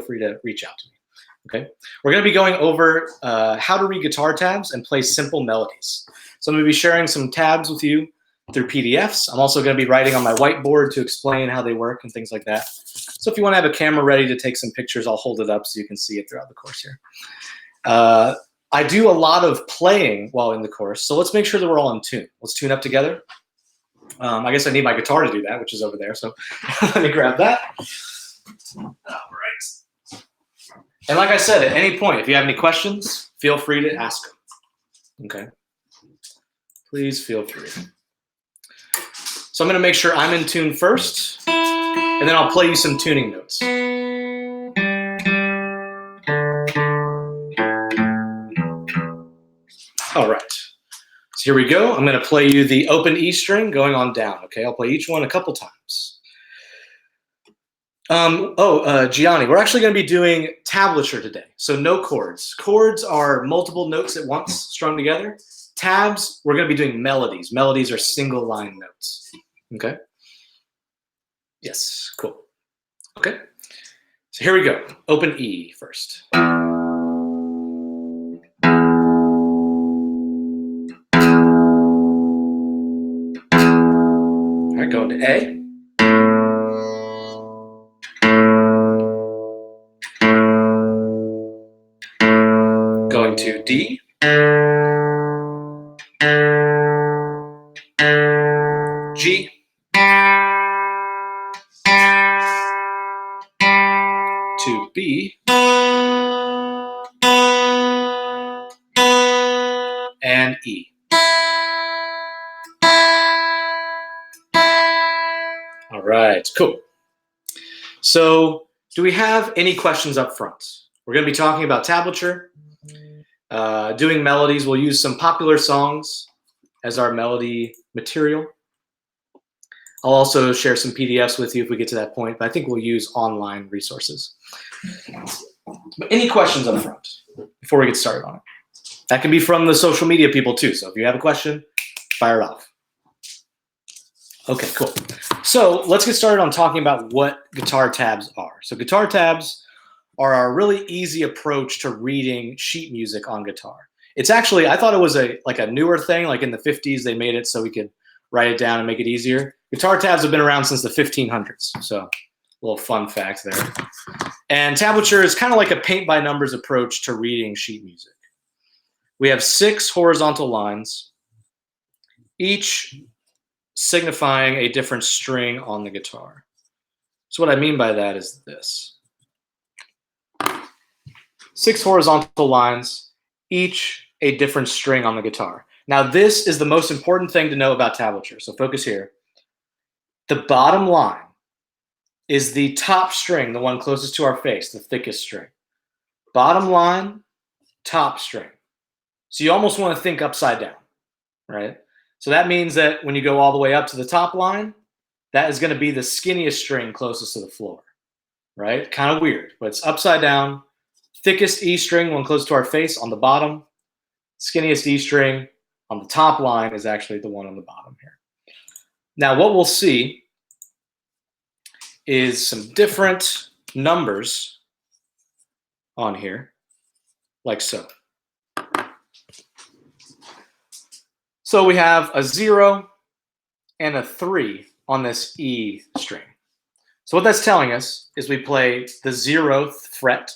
free to reach out to me. Okay, we're going to be going over how to read guitar tabs and play simple melodies. So I'm going to be sharing some tabs with you through PDFs. I'm also going to be writing on my whiteboard to explain how they work and things like that. So if you want to have a camera ready to take some pictures, I'll hold it up so you can see it throughout the course here. I do a lot of playing while in the course, so let's make sure that we're all in tune. Let's tune up together. I guess I need my guitar to do that, which is over there, so let me grab that. All right. And like I said, at any point, if you have any questions, feel free to ask them. Okay? Please feel free. So I'm going to make sure I'm in tune first, and then I'll play you some tuning notes. All right. So here we go. I'm going to play you the open E string going on down. Okay? I'll play each one a couple times. Gianni, we're actually going to be doing tablature today. So no chords. Chords are multiple notes at once strung together. Tabs, we're going to be doing melodies. Melodies are single line notes. Okay? Yes, cool. Okay. So here we go. Open E first. All right, going to A. Going to D, G, to B, and E. All right, cool. So do we have any questions up front? We're going to be talking about tablature. Doing melodies, we'll use some popular songs as our melody material. I'll also share some PDFs with you if we get to that point, but I think we'll use online resources. But any questions up front before we get started on it? That can be from the social media people too, so if you have a question, fire it off. Okay, cool. So let's get started on talking about what guitar tabs are. So guitar tabs are a really easy approach to reading sheet music on guitar. It's actually, I thought it was like a newer thing, like in the 50s they made it so we could write it down and make it easier. Guitar tabs have been around since the 1500s, so a little fun fact there. And tablature is kind of like a paint by numbers approach to reading sheet music. We have 6 horizontal lines, each signifying a different string on the guitar. So what I mean by that is this. 6 horizontal lines, each a different string on the guitar. Now this is the most important thing to know about tablature, so focus here. The bottom line is the top string, the one closest to our face, the thickest string. Bottom line, top string. So you almost want to think upside down, right? So that means that when you go all the way up to the top line, that is going to be the skinniest string closest to the floor, right? Kind of weird, but it's upside down. Thickest E string, one close to our face, on the bottom. Skinniest E string on the top line is actually the one on the bottom here. Now what we'll see is some different numbers on here, like so. So we have a 0 and a 3 on this E string. So what that's telling us is we play the 0th fret,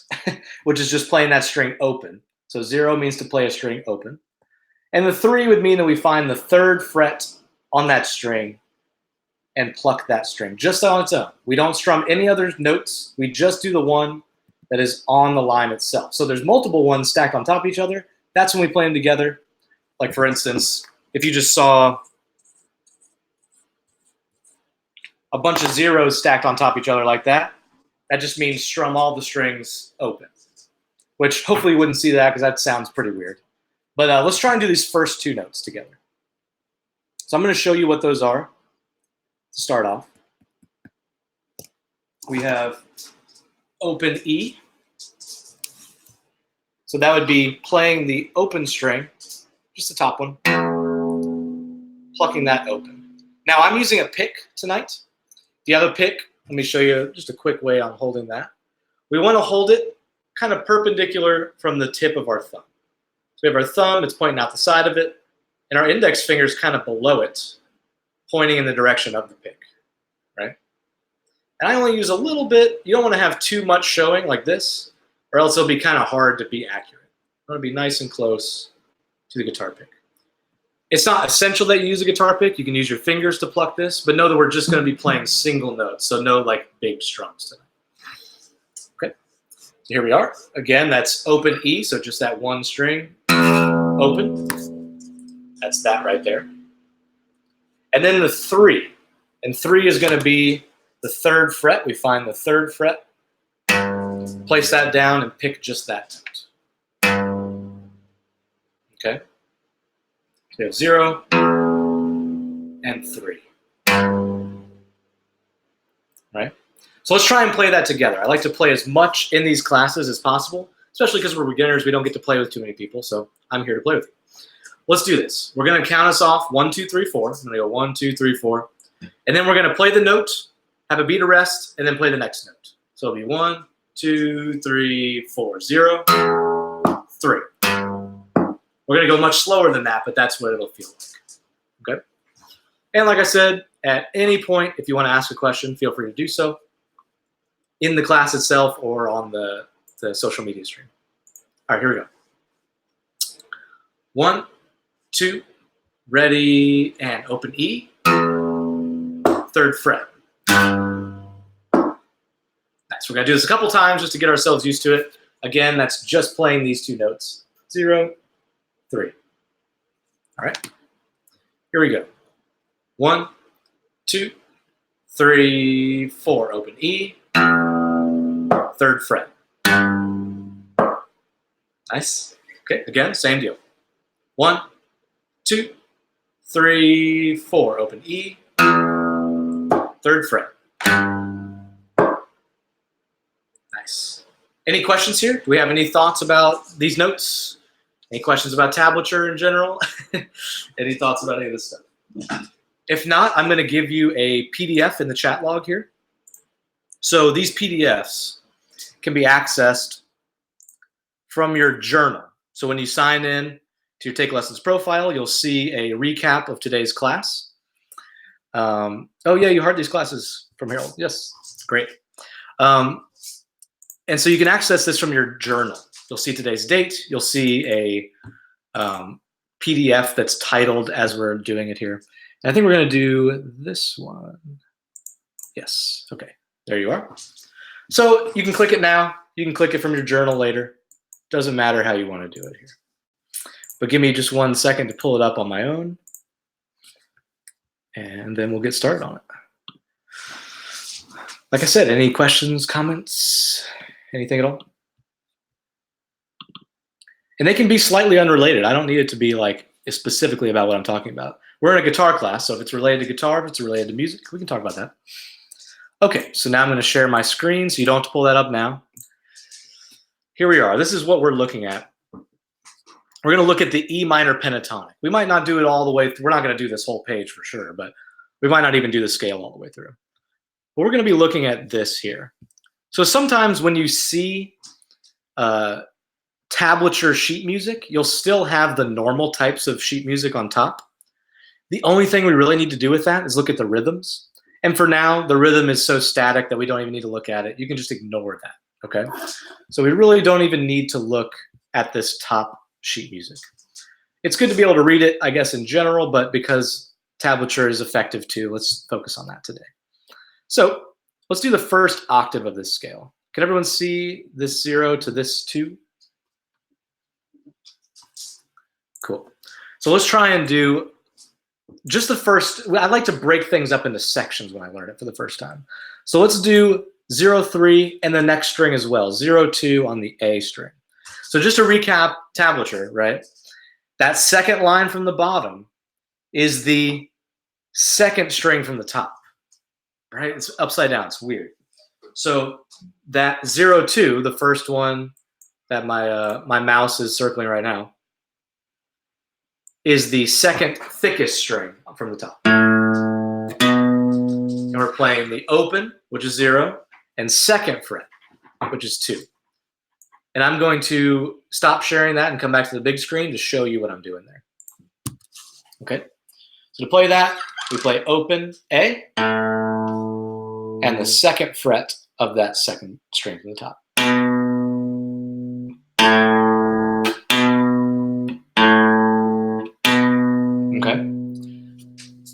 which is just playing that string open. So 0 means to play a string open. And the 3 would mean that we find the 3rd fret on that string and pluck that string just on its own. We don't strum any other notes. We just do the one that is on the line itself. So there's multiple ones stacked on top of each other. That's when we play them together. Like for instance, if you just saw a bunch of zeros stacked on top of each other like that, that just means strum all the strings open, which hopefully you wouldn't see that because that sounds pretty weird. But let's try and do these first 2 notes together. So I'm going to show you what those are to start off. We have open E. So that would be playing the open string, just the top one, plucking that open. Now I'm using a pick tonight. If you have a pick, let me show you just a quick way on holding that. we want to hold it kind of perpendicular from the tip of our thumb. So we have our thumb, it's pointing out the side of it, and our index finger is kind of below it, pointing in the direction of the pick, right? And I only use a little bit. You don't want to have too much showing like this, or else it'll be kind of hard to be accurate. You want to be nice and close to the guitar pick. It's not essential that you use a guitar pick. You can use your fingers to pluck this, but know that we're just going to be playing single notes, so no like big strums tonight. Okay, so here we are. Again, that's open E, so just that one string, open. That's that right there. And then the 3, and 3 is going to be the 3rd fret. We find the 3rd fret, place that down, and pick just that note. Okay. So we have 0 and 3. Right? So let's try and play that together. I like to play as much in these classes as possible, especially because we're beginners. We don't get to play with too many people, so I'm here to play with you. Let's do this. We're going to count us off 1, 2, 3, 4. I'm going to go 1, 2, 3, 4. And then we're going to play the note, have a beat of rest, and then play the next note. So it'll be 1, 2, 3, 4, 0, 3. We're going to go much slower than that, but that's what it'll feel like. Okay? And like I said, at any point, if you want to ask a question, feel free to do so in the class itself or on the social media stream. All right, here we go. 1, 2, ready, and open E, 3rd fret. Nice. We're going to do this a couple times just to get ourselves used to it. Again, that's just playing these 2 notes. 0, 3. All right. Here we go. 1, 2, 3, 4. Open E, 3rd fret. Nice. Okay, again, same deal. 1, 2, 3, 4. Open E, 3rd fret. Nice. Any questions here? Do we have any thoughts about these notes? Any questions about tablature in general? Any thoughts about any of this stuff? If not, I'm going to give you a PDF in the chat log here. So these PDFs can be accessed from your journal. So when you sign in to your TakeLessons profile, you'll see a recap of today's class. Oh yeah, you heard these classes from Harold. Yes, great. And so you can access this from your journal. You'll see today's date. You'll see a PDF that's titled as we're doing it here. And I think we're going to do this one. Yes. Okay. There you are. So you can click it now. You can click it from your journal later. Doesn't matter how you want to do it here. But give me just 1 second to pull it up on my own. And then we'll get started on it. Like I said, any questions, comments, anything at all? And they can be slightly unrelated. I don't need it to be like specifically about what I'm talking about. We're in a guitar class, so if it's related to guitar, if it's related to music, we can talk about that. Okay, so now I'm going to share my screen, so you don't have to pull that up now. Here we are. This is what we're looking at. We're going to look at the E minor pentatonic. We might not do it all the way through. We're not going to do this whole page for sure, but we might not even do the scale all the way through. But we're going to be looking at this here. So sometimes when you see tablature sheet music, you'll still have the normal types of sheet music on top. The only thing we really need to do with that is look at the rhythms. And for now, the rhythm is so static that we don't even need to look at it. You can just ignore that, okay? So we really don't even need to look at this top sheet music. It's good to be able to read it, I guess, in general, but because tablature is effective too, let's focus on that today. So let's do the first octave of this scale. Can everyone see this 0 to this 2? Cool. So let's try and do just the first. I like to break things up into sections when I learn it for the first time. So let's do 0, 3 and the next string as well, 0, 2 on the A string. So just to recap tablature, right? That second line from the bottom is the second string from the top, right? It's upside down. It's weird. So that 0, 2, the first one that my mouse is circling right now, is the second thickest string from the top. And we're playing the open, which is 0, and second fret. which is 2. And I'm going to stop sharing that and come back to the big screen to show you what I'm doing there. Okay, so to play that, we play open A and the 2nd fret of that 2nd string from the top. Okay,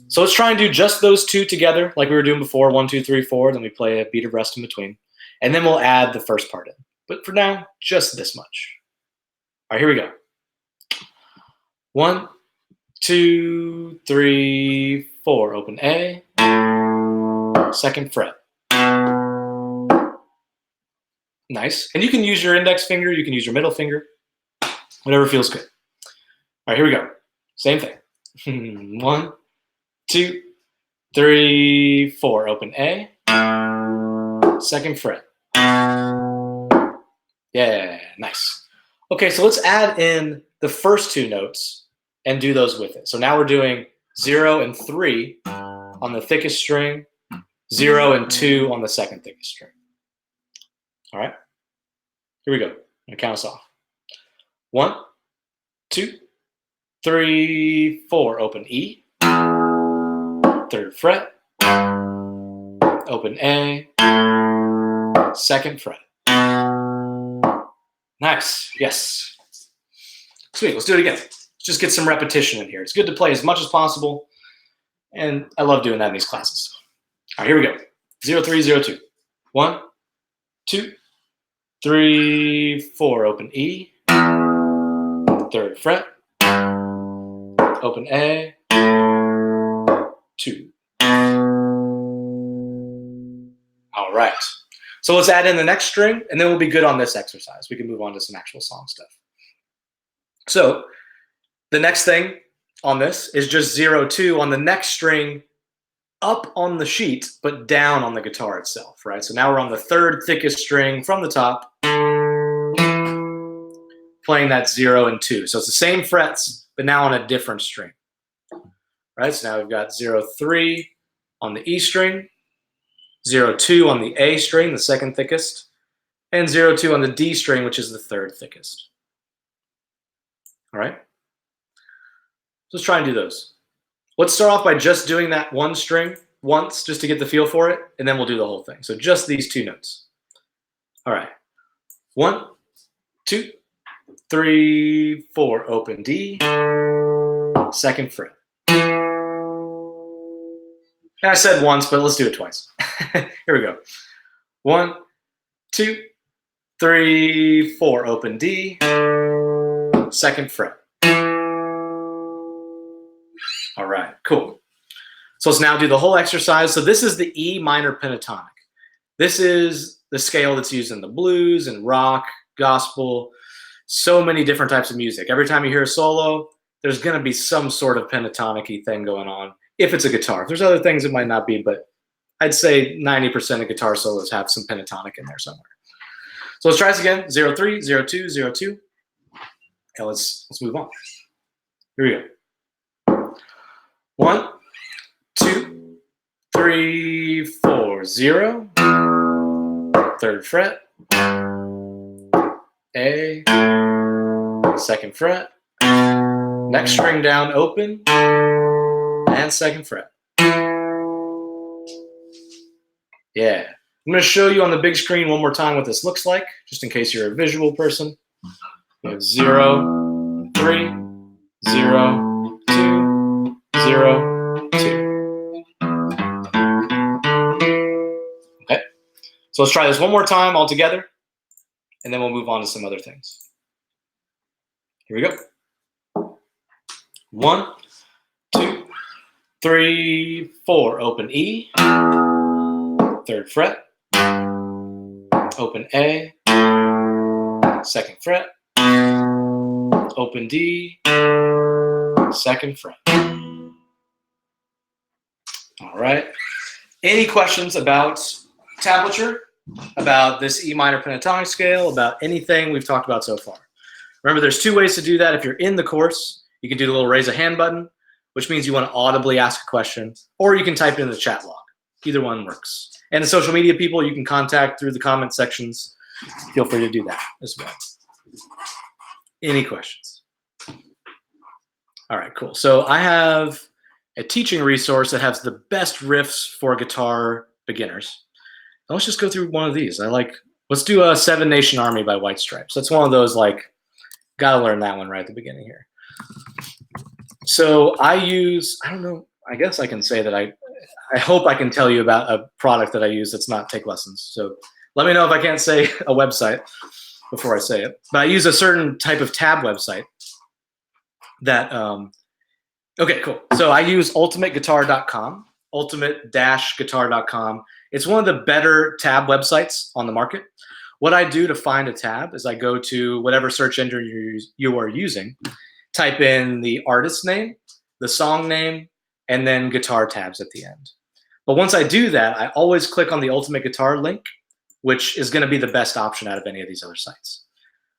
so let's try and do just those 2 together like we were doing before, 1, 2, 3, 4, then we play a beat of rest in between, and then we'll add the first part in. But for now, just this much. All right, here we go. 1, 2, 3, 4, open A, 2nd fret. Nice. And you can use your index finger, you can use your middle finger, whatever feels good. All right, here we go. Same thing. 1, 2, 3, 4, open A, 2nd fret. Yeah, nice. Okay, so let's add in the first 2 notes and do those with it. So now we're doing 0 and 3 on the thickest string, 0 and 2 on the 2nd thickest string. All right, here we go. I'm gonna count us off. 1, 2, 3, 4, open E, 3rd fret, open A, 2nd fret. Nice, yes. Sweet, let's do it again. Let's just get some repetition in here. It's good to play as much as possible, and I love doing that in these classes. All right, here we go. 0, 3, 0, 2. 1, 2, 3, 4, open E, 3rd fret, open A, 2. All right. So let's add in the next string, and then we'll be good on this exercise. We can move on to some actual song stuff. So the next thing on this is just 0, 2 on the next string up on the sheet, but down on the guitar itself, right? So now we're on the 3rd thickest string from the top, playing that 0 and 2. So it's the same frets, but now on a different string, right? So now we've got 0, 3 on the E string, 0, 2 on the A string, the 2nd thickest, and 0, 2 on the D string, which is the 3rd thickest. All right? So let's try and do those. Let's start off by just doing that one string once, just to get the feel for it, and then we'll do the whole thing. So just these 2 notes. All right. 1, 2, 3, 4, open D, 2nd fret. And I said once, but let's do it twice. Here we go. 1, 2, 3, 4, open D, 2nd fret. All right, cool. So let's now do the whole exercise. So this is the E minor pentatonic. This is the scale that's used in the blues and rock, gospel, so many different types of music. Every time you hear a solo, there's going to be some sort of pentatonic-y thing going on. If it's a guitar. If there's other things, it might not be, but I'd say 90% of guitar solos have some pentatonic in there somewhere. So let's try this again. 0, 3, 0, 2, 0, 2. Okay, let's move on. Here we go. 1, 2, 3, 4, 0. 3rd fret. A. 2nd fret. Next string down, open. And 2nd fret. Yeah. I'm going to show you on the big screen one more time what this looks like, just in case you're a visual person. We have 0, 3, 0, 2, 0, 2. Okay. So let's try this one more time all together, and then we'll move on to some other things. Here we go. 1, 2, 3, 4, open E, 3rd fret, open A, 2nd fret, open D, 2nd fret. All right. Any questions about tablature, about this E minor pentatonic scale, about anything we've talked about so far? Remember, there's 2 ways to do that. If you're in the course, you can do the little raise a hand button, which means you want to audibly ask a question, or you can type it in the chat log. Either one works. And the social media people you can contact through the comment sections. feel free to do that as well. Any questions? All right, cool. So I have a teaching resource that has the best riffs for guitar beginners. And let's just go through one of these. Let's do a Seven Nation Army by White Stripes. That's one of those, like, gotta learn that one right at the beginning here. So I don't know, I guess I can say that I hope I can tell you about a product that I use that's not TakeLessons. So let me know if I can't say a website before I say it. But I use a certain type of tab website that, okay, cool. So I use ultimateguitar.com, ultimate-guitar.com. It's one of the better tab websites on the market. What I do to find a tab is I go to whatever search engine you are using, type in the artist name, the song name, and then guitar tabs at the end. But once I do that, I always click on the Ultimate Guitar link, which is going to be the best option out of any of these other sites.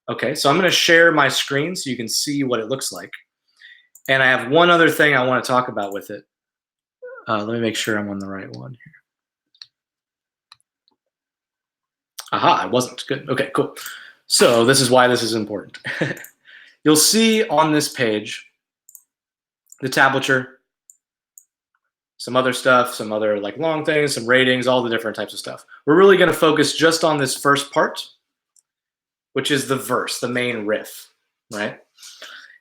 Okay, so I'm going to share my screen so you can see what it looks like. And I have one other thing I want to talk about with it. Let me make sure I'm on the right one here. Aha, I wasn't. Good. Okay, cool. So this is why this is important. You'll see on this page the tablature, some other stuff, some other like long things, some ratings, all the different types of stuff. We're really going to focus just on this first part, which is the verse, the main riff, right?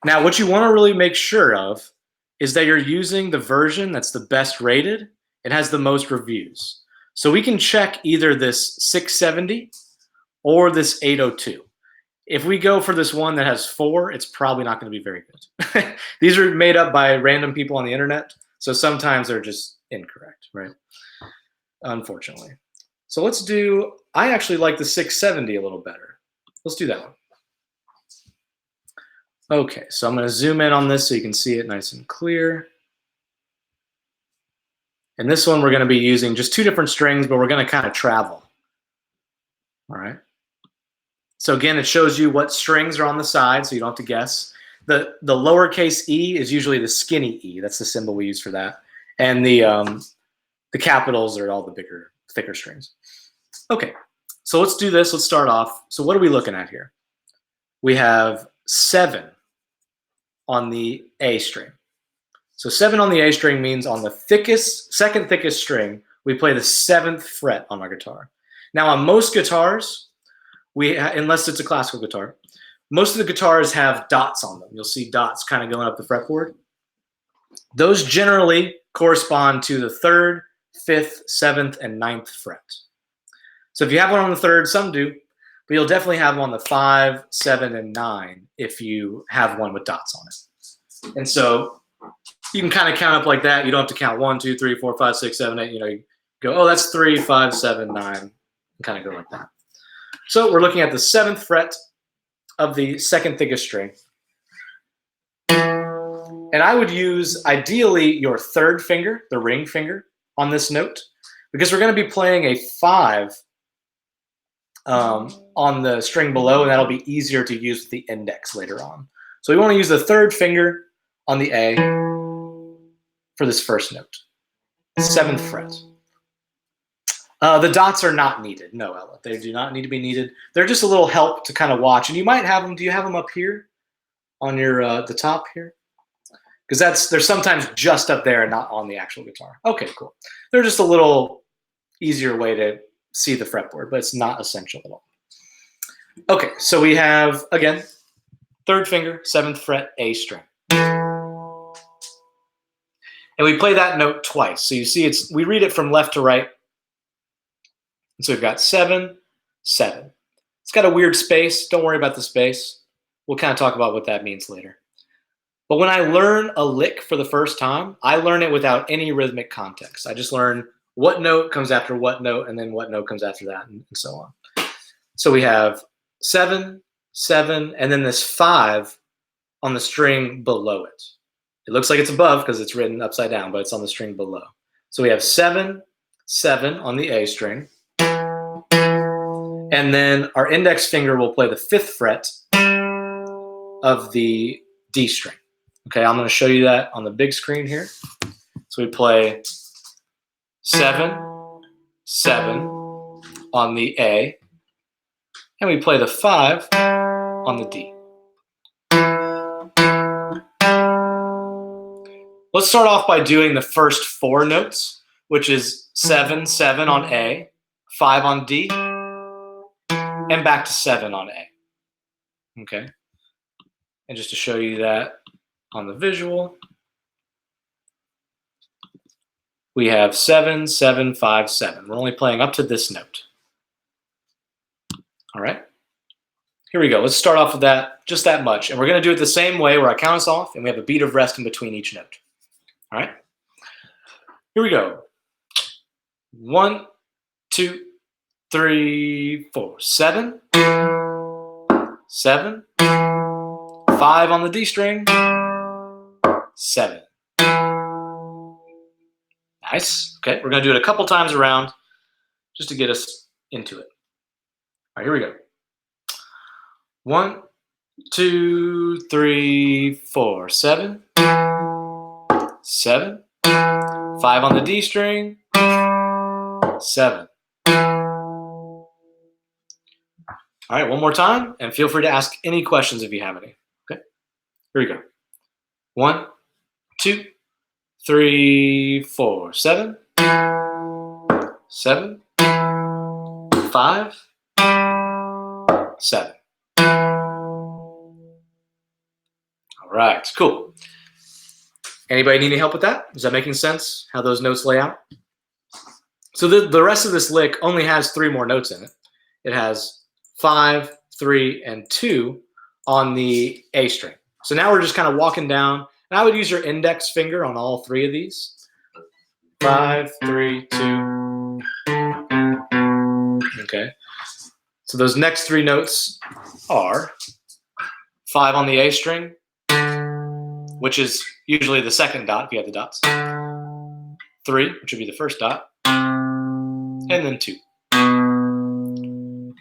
Now, what you want to really make sure of is that you're using the version that's the best rated. It has the most reviews. So we can check either this 670 or this 802. If we go for this one that has 4, it's probably not going to be very good. These are made up by random people on the internet, so sometimes they're just incorrect, right? Unfortunately. So let's do, I actually like the 670 a little better. Let's do that one. Okay, so I'm going to zoom in on this so you can see it nice and clear. And this one we're going to be using just 2 different strings, but we're going to kind of travel. All right. So again, it shows you what strings are on the side, so you don't have to guess. The lowercase e is usually the skinny e. That's the symbol we use for that. And the capitals are all the bigger, thicker strings. Okay, so let's do this. Let's start off. So what are we looking at here? We have 7 on the A string. So 7 on the A string means on the thickest, second thickest string, we play the 7th fret on our guitar. Now on most guitars, unless it's a classical guitar, most of the guitars have dots on them. You'll see dots kind of going up the fretboard. Those generally correspond to the 3rd, 5th, 7th, and 9th fret. So if you have one on the 3rd, some do, but you'll definitely have one on the 5, 7, and 9 if you have one with dots on it. And so you can kind of count up like that. You don't have to count 1, 2, 3, 4, 5, 6, 7, 8. You know, you go, oh, that's 3, 5, 7, 9, and kind of go like that. So we're looking at the 7th fret of the second thickest string. And I would use, ideally, your 3rd finger, the ring finger, on this note, because we're going to be playing a 5 on the string below, and that'll be easier to use with the index later on. So we want to use the 3rd finger on the A for this first note, 7th fret. The dots are not needed. No, Ella, they do not need to be needed. They're just a little help to kind of watch. And you might have them, do you have them up here on your the top here? Because they're sometimes just up there and not on the actual guitar. Okay, cool. They're just a little easier way to see the fretboard, but it's not essential at all. Okay, so we have, again, 3rd finger, 7th fret, A string. And we play that note twice. So you see, we read it from left to right. And so we've got 7, 7. It's got a weird space. Don't worry about the space. We'll kind of talk about what that means later. But when I learn a lick for the first time, I learn it without any rhythmic context. I just learn what note comes after what note, and then what note comes after that, and so on. So we have 7, 7, and then this 5 on the string below it. It looks like it's above because it's written upside down, but it's on the string below. So we have 7, 7 on the A string. And then our index finger will play the 5th fret of the D string. Okay, I'm going to show you that on the big screen here. So we play 7, 7 on the A. and we play the 5 on the D. Let's start off by doing the first 4 notes, which is 7, 7 on A, 5 on D, and back to 7 on A. Okay? And just to show you that on the visual, we have 7, 7, 5, 7. We're only playing up to this note. All right? Here we go. Let's start off with that, just that much. And we're going to do it the same way where I count us off and we have a beat of rest in between each note. All right? Here we go. 1, 2, 3, 4. 7, 7, 5 on the D string, 7. Nice. Okay, we're going to do it a couple times around just to get us into it. All right, here we go. 1, 2, 3, 4. 7, 7, 5 on the D string, 7. All right, one more time, and feel free to ask any questions if you have any. Okay, here we go. 1, 2, 3, 4. 7, 7, 5, 7. All right, cool. Anybody need any help with that? Is that making sense, how those notes lay out? So the rest of this lick only has 3 more notes in it. It has 5, 3, and 2 on the A string. So now we're just kind of walking down, and I would use your index finger on all 3 of these. 5, 3, 2. Okay. So those next 3 notes are 5 on the A string, which is usually the second dot if you have the dots. 3, which would be the first dot, and then 2.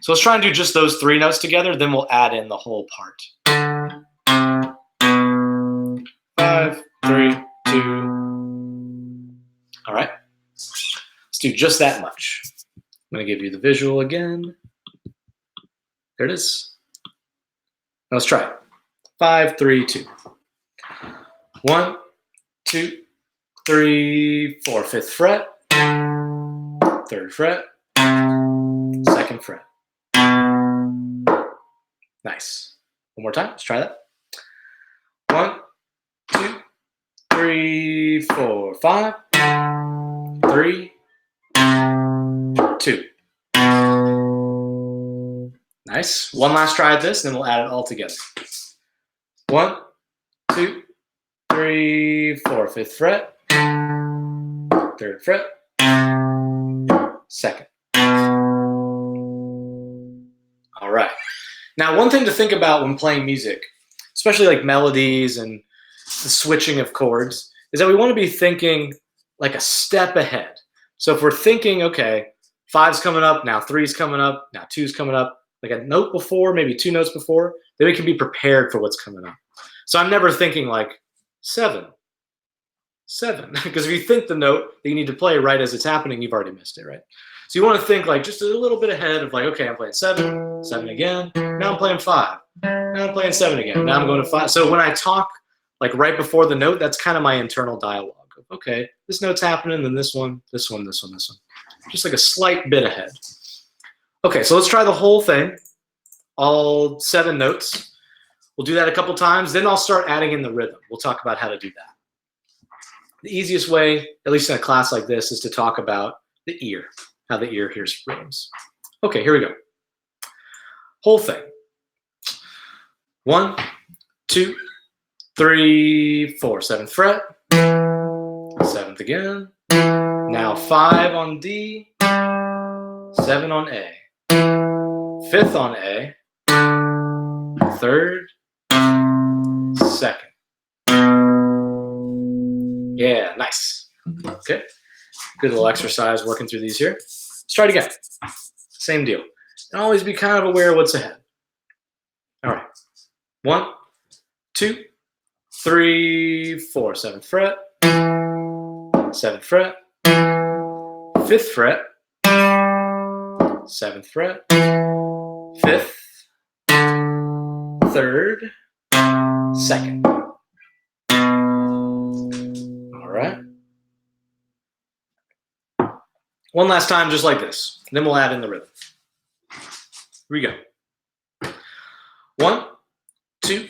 So let's try and do just those 3 notes together, then we'll add in the whole part. 5, 3, 2. All right. Let's do just that much. I'm going to give you the visual again. There it is. Now let's try it. 5, 3, 2. 1, 2, 3, 4. 5th fret, 3rd fret, 2nd fret. Nice. One more time. Let's try that. 1, 2, 3, 4, 5, 3, 2. Nice. One last try at this, then we'll add it all together. 1, 2, 3, 4. 5th fret, 3rd fret, 2nd. All right. Now, one thing to think about when playing music, especially like melodies and the switching of chords, is that we want to be thinking like a step ahead. So if we're thinking, okay, 5's coming up, now 3's coming up, now 2's coming up, like a note before, maybe 2 notes before, then we can be prepared for what's coming up. So I'm never thinking like 7, 7, because if you think the note that you need to play right as it's happening, you've already missed it, right? So you want to think like just a little bit ahead of like, okay, I'm playing 7, 7 again, now I'm playing 5, now I'm playing 7 again, now I'm going to 5. So when I talk like right before the note, that's kind of my internal dialogue of, okay, this note's happening, then this one, this one, this one, this one. Just like a slight bit ahead. Okay, so let's try the whole thing, all 7 notes. We'll do that a couple times, then I'll start adding in the rhythm. We'll talk about how to do that. The easiest way, at least in a class like this, is to talk about the ear, how the ear hears rhythms. Okay, here we go. Whole thing. 1, 2, 3, 4. 7th fret, 7th again. Now 5 on D, 7 on A, 5th on A, 3rd, 2nd. Yeah, nice. Okay, good little exercise working through these here. Let's try it again. Same deal. And always be kind of aware of what's ahead. All right. 1, 2, 3, 4. 7th fret, 7th fret, 5th fret, 7th fret, fifth, third, second. All right. One last time, just like this. Then we'll add in the rhythm. Here we go. 1, 2,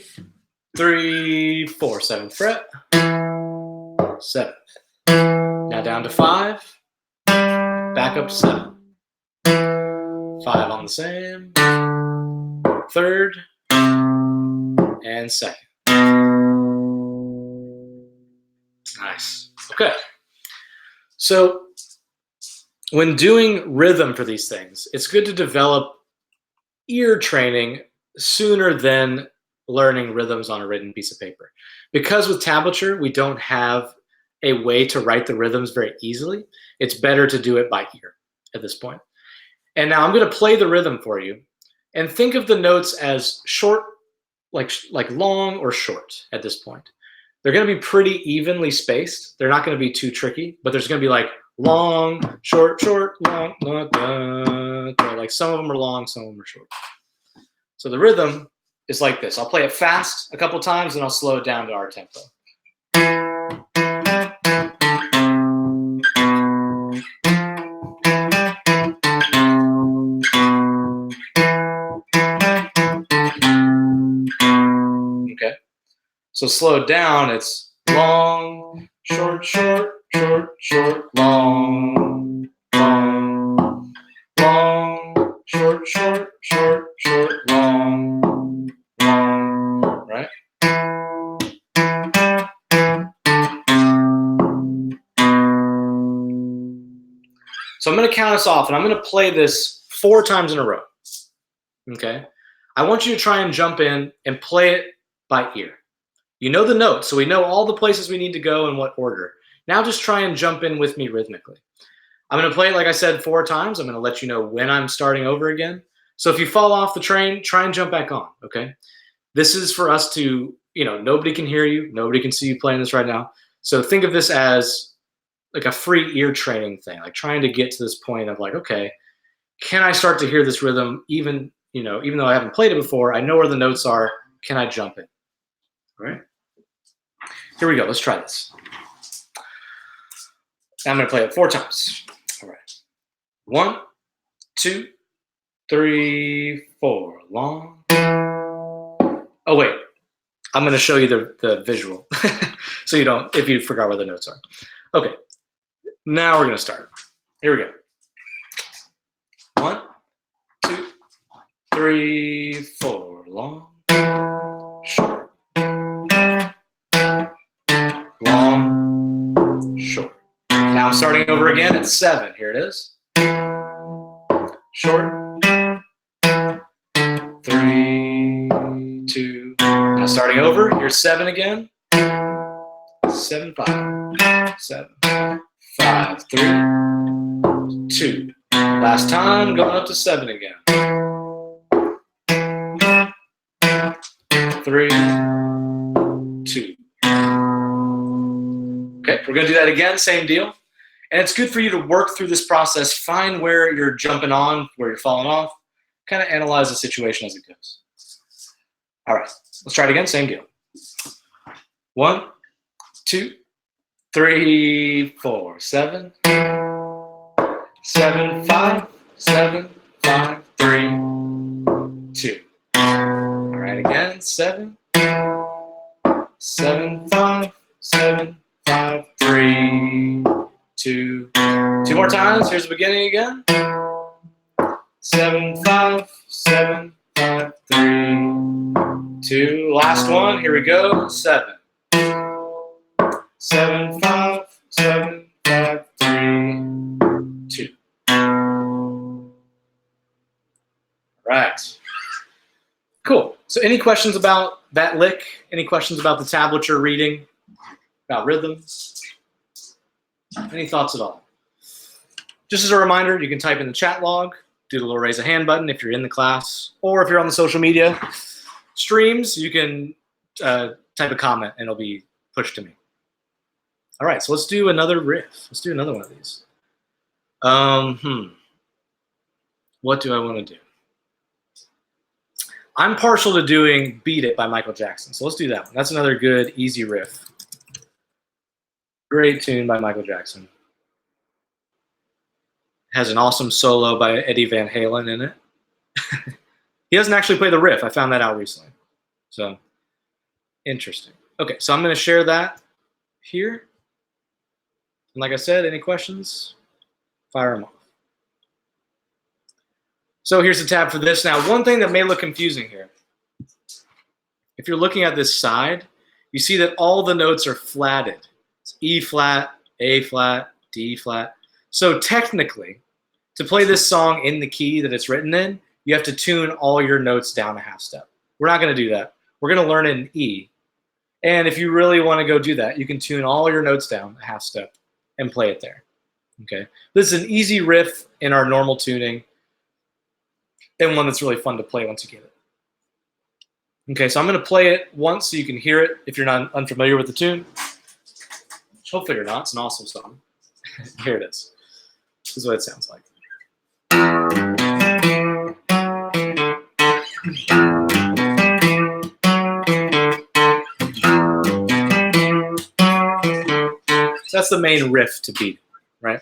3, 4, 7th fret, 7th. Now down to 5, back up to 7. 5 on the same, third, and second. Nice. Okay. So when doing rhythm for these things, it's good to develop ear training sooner than learning rhythms on a written piece of paper. Because with tablature, we don't have a way to write the rhythms very easily, it's better to do it by ear at this point. And now I'm going to play the rhythm for you, and think of the notes as short, like long or short at this point. They're going to be pretty evenly spaced. They're not going to be too tricky, but there's going to be like long, short, short, long, da, da, da. Like some of them are long, some of them are short. So the rhythm is like this. I'll play it fast a couple times, and I'll slow it down to our tempo. Okay. So slowed down, it's long, short, short, short, short, long, long, long, short, short, short, short, long, long, right? So I'm going to count us off, and I'm going to play this 4 times in a row, okay? I want you to try and jump in and play it by ear. You know the notes, so we know all the places we need to go in what order. Now just try and jump in with me rhythmically. I'm going to play it, like I said, 4 times. I'm going to let you know when I'm starting over again. So if you fall off the train, try and jump back on, okay? This is for us to, nobody can hear you. Nobody can see you playing this right now. So think of this as like a free ear training thing, like trying to get to this point of like, okay, can I start to hear this rhythm even though I haven't played it before? I know where the notes are. Can I jump in? All right. Here we go. Let's try this. I'm going to play it 4 times. All right. 1, 2, 3, 4. Long. Oh, wait. I'm going to show you the visual so you don't, if you forgot where the notes are. Okay. Now we're going to start. Here we go. 1, 2, 3, 4. Long. Short. Long. Short. Now I'm starting over again at 7. Here it is. Short. 3, 2. Now starting over. Here's 7 again. 7, 5. 7, 5, 3, 2. Last time, going up to 7 again. 3, 2. Okay, we're going to do that again, same deal. And it's good for you to work through this process, find where you're jumping on, where you're falling off, kind of analyze the situation as it goes. All right, let's try it again, same deal. 1, 2, 3, 4, 7. 7, 5, 7, 5, 3, 2. All right, again, 7. 7, 5, 7, 5, 3, 2. 2 more times. Here's the beginning again. 7, 5, 7, 5, 3, 2. Last one. Here we go. 7. 7, 5, 7, 5, 3, 2. Right. Cool. So any questions about that lick? Any questions about the tablature reading? About rhythms? Any thoughts at all? Just as a reminder, you can type in the chat log, do the little raise a hand button if you're in the class, or if you're on the social media streams, you can type a comment and it'll be pushed to me. All right, so let's do another riff. Let's do another one of these. What do I want to do? I'm partial to doing Beat It by Michael Jackson. So let's do that one. That's another good, easy riff. Great tune by Michael Jackson. Has an awesome solo by Eddie Van Halen in it. He doesn't actually play the riff. I found that out recently. So, interesting. Okay, so I'm going to share that here. And like I said, any questions? Fire them off. So here's the tab for this. Now, one thing that may look confusing here. If you're looking at this side, you see that all the notes are flatted. It's E flat, A flat, D flat. So technically, to play this song in the key that it's written in, you have to tune all your notes down a half step. We're not going to do that. We're going to learn it in E. And if you really want to go do that, you can tune all your notes down a half step and play it there. Okay. This is an easy riff in our normal tuning and one that's really fun to play once you get it. Okay, so I'm going to play it once so you can hear it if you're not unfamiliar with the tune. Hopefully you're not. It's an awesome song. Here it is. This is what it sounds like. So that's the main riff to beat, right?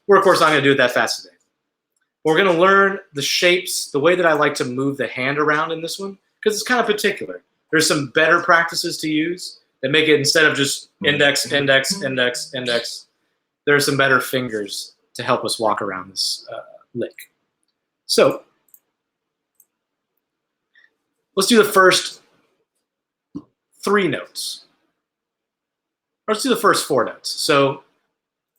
We're, of course, not going to do it that fast today. We're going to learn the shapes, the way that I like to move the hand around in this one, because it's kind of particular. There's some better practices to use that make it, instead of just index, index, index, index, there are some better fingers to help us walk around this lick. So let's do the first 3 notes. Or let's do the first 4 notes. So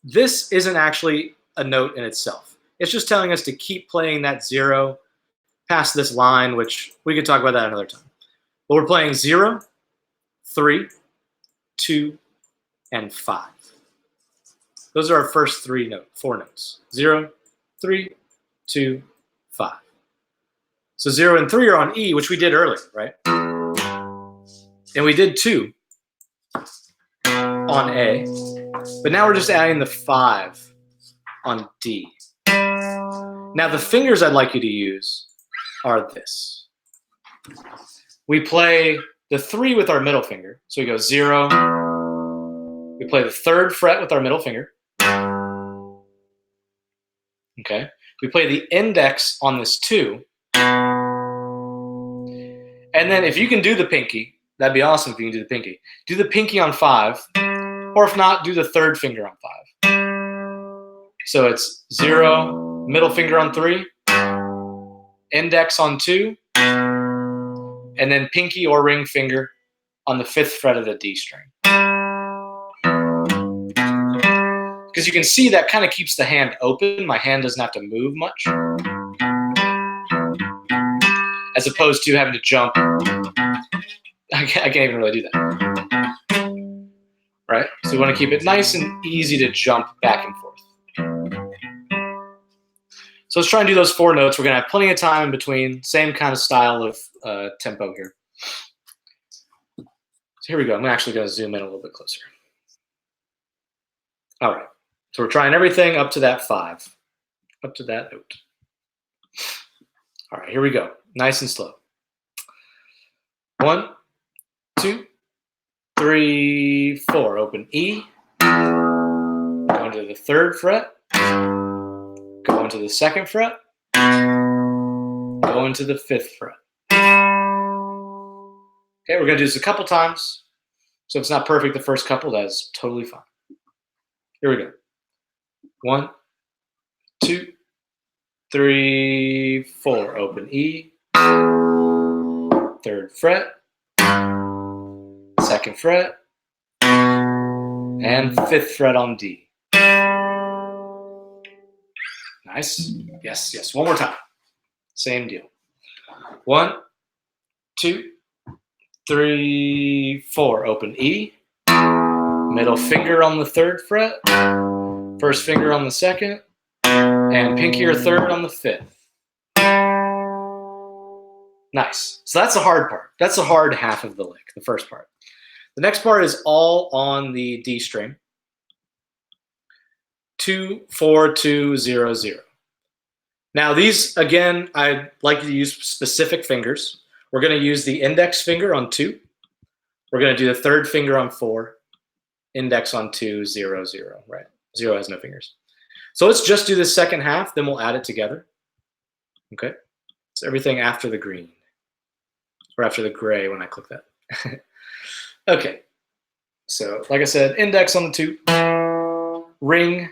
this isn't actually a note in itself. It's just telling us to keep playing that 0 past this line, which we could talk about that another time. But we're playing 0, 3, 2, and 5. Those are our first 4 notes. 0, 3, 2, 5. So 0 and 3 are on E, which we did earlier, right? And we did 2 on A. But now we're just adding the 5 on D. Now the fingers I'd like you to use are this. We play the 3 with our middle finger. So we go 0. We play the 3rd fret with our middle finger. Okay. We play the index on this 2. And then if you can do the pinky, that'd be awesome if you can do the pinky. Do the pinky on 5. Or if not, do the 3rd finger on 5. So it's 0, middle finger on 3, index on 2, and then pinky or ring finger on the 5th fret of the D string. Because you can see that kind of keeps the hand open. My hand doesn't have to move much. As opposed to having to jump. I can't even really do that. Right? So we want to keep it nice and easy to jump back and forth. So let's try and do those 4 notes. We're going to have plenty of time in between. Same kind of style of tempo here. So here we go. I'm actually going to zoom in a little bit closer. All right. So we're trying everything up to that 5. Up to that note. All right. Here we go. Nice and slow. 1, 2, 3, 4. Open E. Go into the 3rd fret. Go into the 2nd fret. Go into the 5th fret. Okay, we're going to do this a couple times. So if it's not perfect the first couple, that's totally fine. Here we go. 1, 2, 3, 4. Open E. 3rd fret. 2nd fret. And 5th fret on D. Nice. Yes, yes. One more time. Same deal. 1, 2, 3, 4. Open E. Middle finger on the 3rd fret. 1st finger on the 2nd. And pinky or 3rd on the 5th. Nice. So that's the hard part. That's the hard half of the lick, the first part. The next part is all on the D string. 2, 4, 2, 0, 0. Now these, again, I'd like you to use specific fingers. we're going to use the index finger on 2. We're going to do the third finger on 4, index on 2, 0, 0, right? 0 has no fingers. So let's just do the second half, then we'll add it together. Okay, so everything after the green, or after the gray when I click that. Okay, so like I said, index on the 2, ring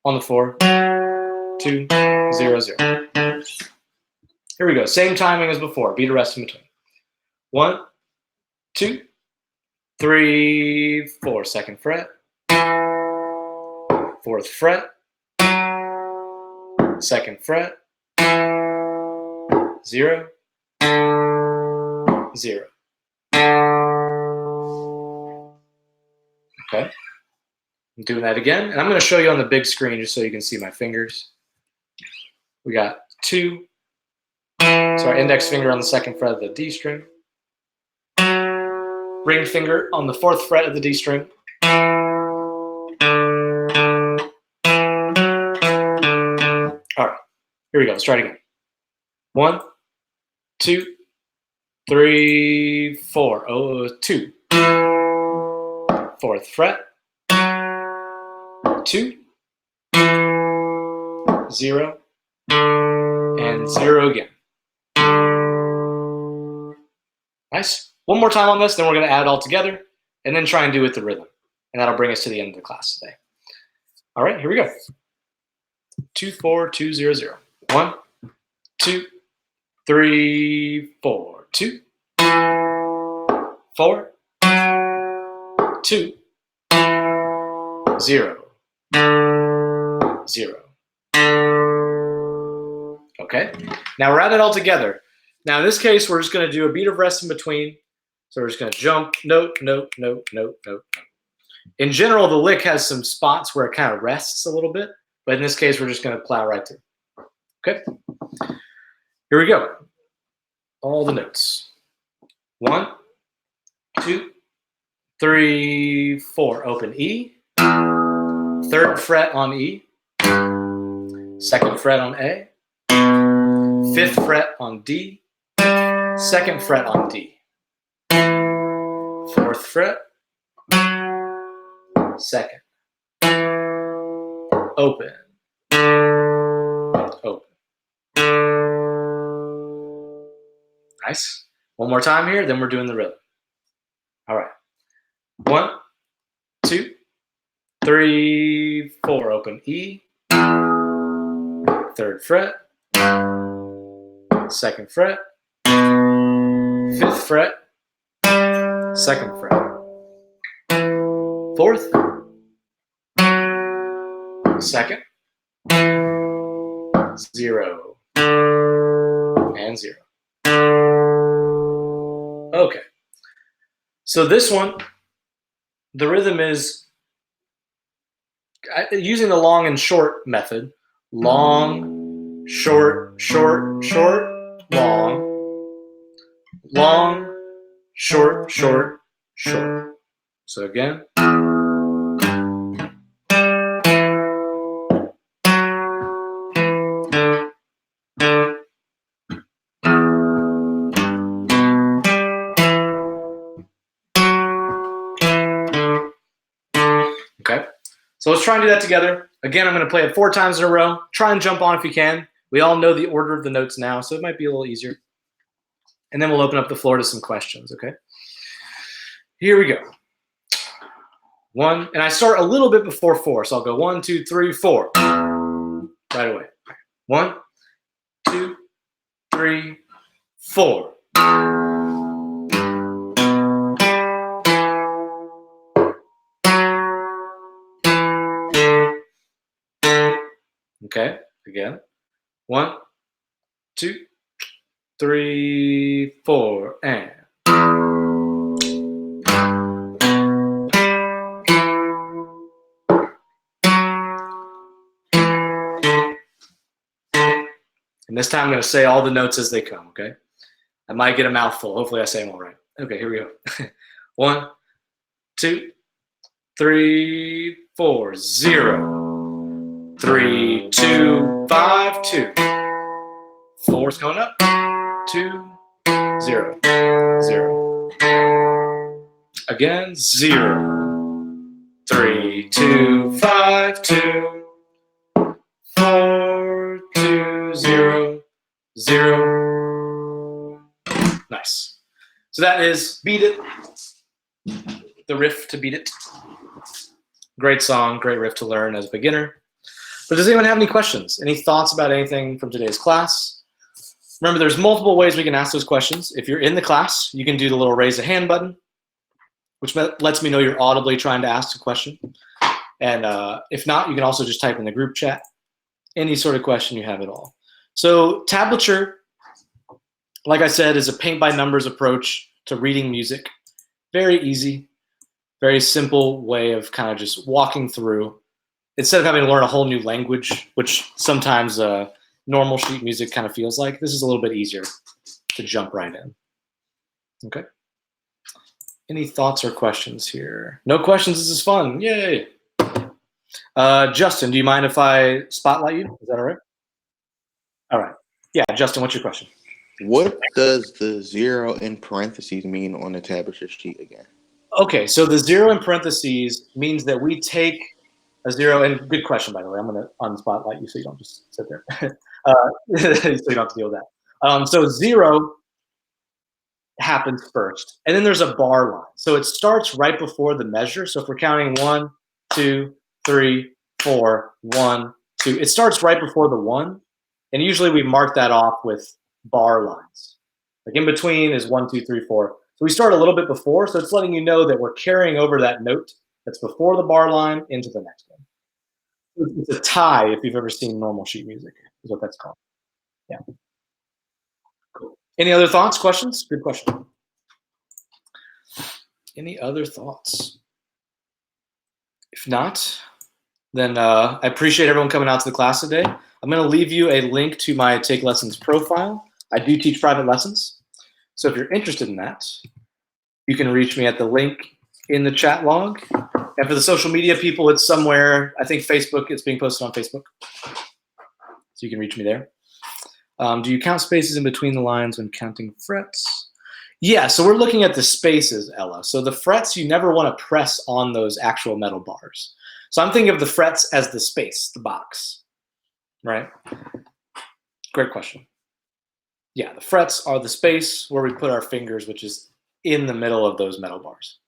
on the 4, 2, 0, 0. Here we go, same timing as before, beat a rest in between. 1, 2, 3, 4, second fret, 4th fret, second fret, 0, 0. Okay, I'm doing that again, and I'm going to show you on the big screen just so you can see my fingers. We got 2, so our index finger on the second fret of the D string, ring finger on the 4th fret of the D string, all right, here we go, let's try it again. 1, 2, 3, 4, 2, 4th fret, 2, 0, and 0 again. Nice. One more time on this, then we're going to add it all together, and then try and do it with the rhythm. And that'll bring us to the end of the class today. All right, here we go. 2, 4, 2, 0, 0. 1, 2, 3, 4, 2, 4, 2, 0, 0. Okay, now we're adding it all together. Now in this case, we're just going to do a beat of rest in between. So we're just going to jump, note, note, note, note, note, note. In general, the lick has some spots where it kind of rests a little bit, but in this case, we're just going to plow right through. Okay, here we go. All the notes. 1, 2, 3, 4. Open E. 3rd fret on E. 2nd fret on A. 5th fret on D. 2nd fret on D. 4th fret. 2nd. Open. Open. Nice. One more time here, then we're doing the rhythm. All right. 1, 2, 3, 4. Open E. 3rd fret. 2nd fret. 5th fret. 2nd fret. 4th. 2nd. 0. And 0. Okay. So this one, the rhythm is using the long and short method. Long, short, short, short, long, long, short, short, short. So again. Okay, so let's try and do that together. Again, I'm going to play it 4 times in a row. Try and jump on if you can. We all know the order of the notes now, so it might be a little easier. And then we'll open up the floor to some questions, okay? Here we go. 1, and I start a little bit before 4, so I'll go 1, 2, 3, 4. Right away. 1, 2, 3, 4. Okay, again. 1, 2, 3, 4, and. And this time I'm going to say all the notes as they come, okay? I might get a mouthful. Hopefully I say them all right. Okay, here we go. 1, 2, 3, 4, 0, 3, 2, 5, 2. 4's going up. 2, 0, 0. Again, 0, 3, 2, 5, 2, 4, 2, 0, 0. Nice. So that is Beat It, the riff to Beat It. Great song, great riff to learn as a beginner. But does anyone have any questions? Any thoughts about anything from today's class? Remember, there's multiple ways we can ask those questions. If you're in the class, you can do the little raise a hand button, which lets me know you're audibly trying to ask a question. And if not, you can also just type in the group chat any sort of question you have at all. So tablature, like I said, is a paint by numbers approach to reading music. Very easy, very simple way of kind of just walking through. Instead of having to learn a whole new language, which sometimes normal sheet music kind of feels like, this is a little bit easier to jump right in. Okay. Any thoughts or questions here? No questions, this is fun, yay. Justin, do you mind if I spotlight you? Is that all right? All right. Yeah, Justin, what's your question? What does the 0 in parentheses mean on the tablature sheet again? Okay, so the 0 in parentheses means that we take a 0, and good question, by the way. I'm going to unspotlight you so you don't just sit there. So you don't have to deal with that. So 0 happens first, and then there's a bar line. So it starts right before the measure. So if we're counting 1, 2, 3, 4, 1, 2, it starts right before the 1, and usually we mark that off with bar lines. Like in between is 1, 2, 3, 4. So we start a little bit before, so it's letting you know that we're carrying over that note that's before the bar line into the next one. It's a tie if you've ever seen normal sheet music, is what that's called. Yeah. Cool. Any other thoughts, questions? Good question. Any other thoughts? If not, then I appreciate everyone coming out to the class today. I'm going to leave you a link to my Take Lessons profile. I do teach private lessons. So if you're interested in that, you can reach me at the link in the chat log. And for the social media people, it's somewhere, I think Facebook, it's being posted on Facebook. So you can reach me there. Do you count spaces in between the lines when counting frets? Yeah, so we're looking at the spaces, Ella. So the frets, you never want to press on those actual metal bars. So I'm thinking of the frets as the space, the box, right? Great question. Yeah, the frets are the space where we put our fingers, which is in the middle of those metal bars.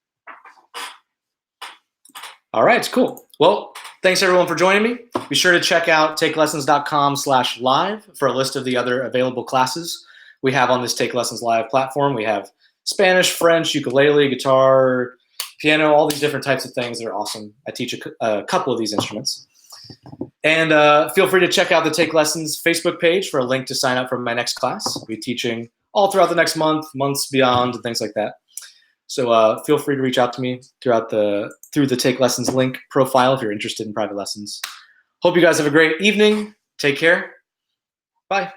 All right, cool. Well, thanks everyone for joining me. Be sure to check out takelessons.com/live for a list of the other available classes we have on this Take Lessons Live platform. We have Spanish, French, ukulele, guitar, piano, all these different types of things that are awesome. I teach a couple of these instruments. And feel free to check out the Take Lessons Facebook page for a link to sign up for my next class. I'll be teaching all throughout the next month, months beyond, and things like that. So feel free to reach out to me through the Take Lessons link profile if you're interested in private lessons. Hope you guys have a great evening. Take care. Bye.